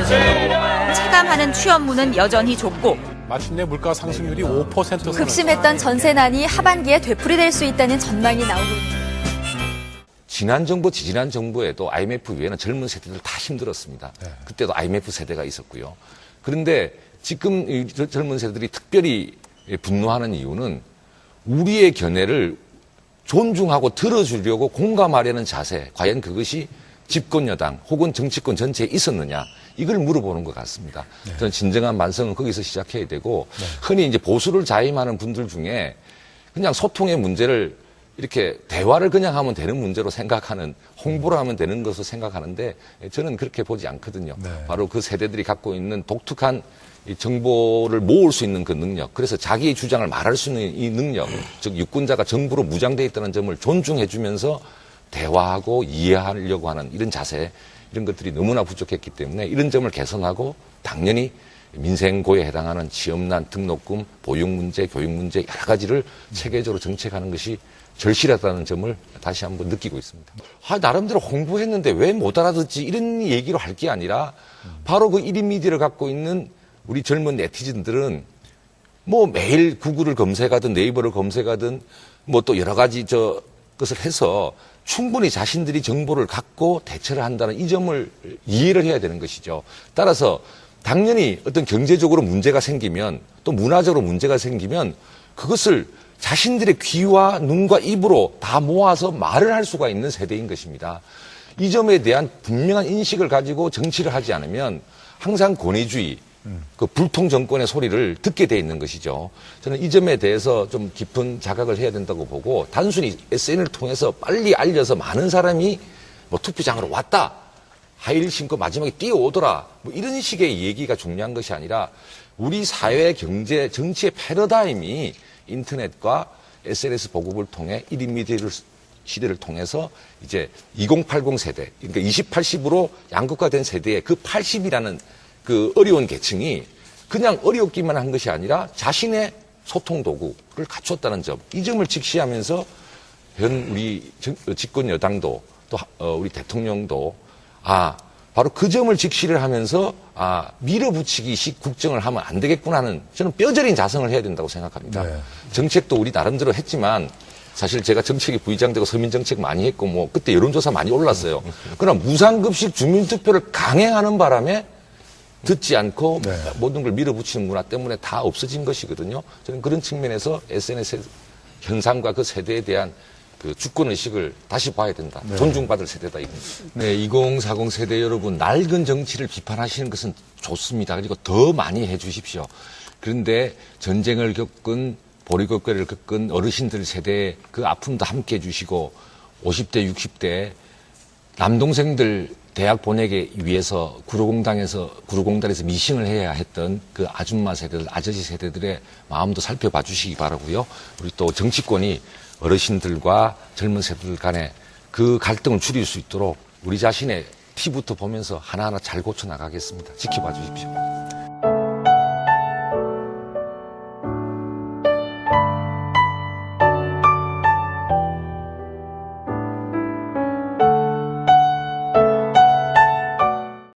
체감하는 취업문은 여전히 좁고 마침내 물가 상승률이 5% 급심했던 전세난이 하반기에 되풀이될 수 있다는 전망이 나오고 있습니다. 지난 정부, 지지난 정부에도 IMF 이후에는 젊은 세대들 다 힘들었습니다. 네. 그때도 IMF 세대가 있었고요. 그런데 지금 이 젊은 세대들이 특별히 분노하는 이유는 우리의 견해를 존중하고 들어주려고 공감하려는 자세, 과연 그것이 집권 여당 혹은 정치권 전체에 있었느냐, 이걸 물어보는 것 같습니다. 네. 저는 진정한 반성은 거기서 시작해야 되고, 네. 흔히 이제 보수를 자임하는 분들 중에 그냥 소통의 문제를 이렇게 대화를 그냥 하면 되는 문제로 생각하는, 홍보를 하면 되는 것으로 생각하는데 저는 그렇게 보지 않거든요. 네. 바로 그 세대들이 갖고 있는 독특한 이 정보를 모을 수 있는 그 능력, 그래서 자기의 주장을 말할 수 있는 이 능력, 즉 유권자가 정부로 무장되어 있다는 점을 존중해주면서 대화하고 이해하려고 하는 이런 자세, 이런 것들이 너무나 부족했기 때문에 이런 점을 개선하고 당연히 민생고에 해당하는 취업난, 등록금, 보육 문제, 교육 문제 여러 가지를 체계적으로 정책하는 것이 절실하다는 점을 다시 한번 느끼고 있습니다. 나름대로 홍보했는데 왜 못 알아듣지, 이런 얘기로 할 게 아니라 바로 그 1인 미디어를 갖고 있는 우리 젊은 네티즌들은 뭐 매일 구글을 검색하든 네이버를 검색하든 뭐 또 여러 가지 것을 해서 충분히 자신들이 정보를 갖고 대처를 한다는 이 점을 이해를 해야 되는 것이죠. 따라서 당연히 어떤 경제적으로 문제가 생기면 또 문화적으로 문제가 생기면 그것을 자신들의 귀와 눈과 입으로 다 모아서 말을 할 수가 있는 세대인 것입니다. 이 점에 대한 분명한 인식을 가지고 정치를 하지 않으면 항상 권위주의, 그 불통 정권의 소리를 듣게 돼 있는 것이죠. 저는 이 점에 대해서 좀 깊은 자각을 해야 된다고 보고, 단순히 SNS를 통해서 빨리 알려서 많은 사람이 뭐 투표장으로 왔다, 하이힐 신고 마지막에 뛰어오더라, 뭐 이런 식의 얘기가 중요한 것이 아니라 우리 사회, 경제, 정치의 패러다임이 인터넷과 SNS 보급을 통해 1인 미디어 시대를 통해서 이제 2080 세대, 그러니까 20, 80으로 양극화된 세대의 그 80이라는 그 어려운 계층이 그냥 어렵기만 한 것이 아니라 자신의 소통 도구를 갖췄다는 점, 이 점을 직시하면서 현 우리 집권 여당도 또 우리 대통령도 바로 그 점을 직시를 하면서 밀어붙이기식 국정을 하면 안 되겠구나 하는, 저는 뼈저린 자성을 해야 된다고 생각합니다. 네. 정책도 우리 나름대로 했지만 사실 제가 정책이 부의장되고 서민정책 많이 했고 뭐 그때 여론조사 많이 올랐어요. 그러나 무상급식 주민투표를 강행하는 바람에 듣지 않고 네. 모든 걸 밀어붙이는 문화 때문에 다 없어진 것이거든요. 저는 그런 측면에서 SNS 현상과 그 세대에 대한 그 주권의식을 다시 봐야 된다. 네. 존중받을 세대다, 이겁니다. 네, 2040 세대 여러분, 낡은 정치를 비판하시는 것은 좋습니다. 그리고 더 많이 해 주십시오. 그런데 전쟁을 겪은, 보리고개를 겪은 어르신들 세대의 그 아픔도 함께 해 주시고, 50대, 60대 남동생들 대학 보내기 위해서 구로공단에서 미싱을 해야 했던 그 아줌마 세대들, 아저씨 세대들의 마음도 살펴봐 주시기 바라고요. 우리 또 정치권이 어르신들과 젊은 세대들 간에 그 갈등을 줄일 수 있도록 우리 자신의 티부터 보면서 하나하나 잘 고쳐나가겠습니다. 지켜봐 주십시오.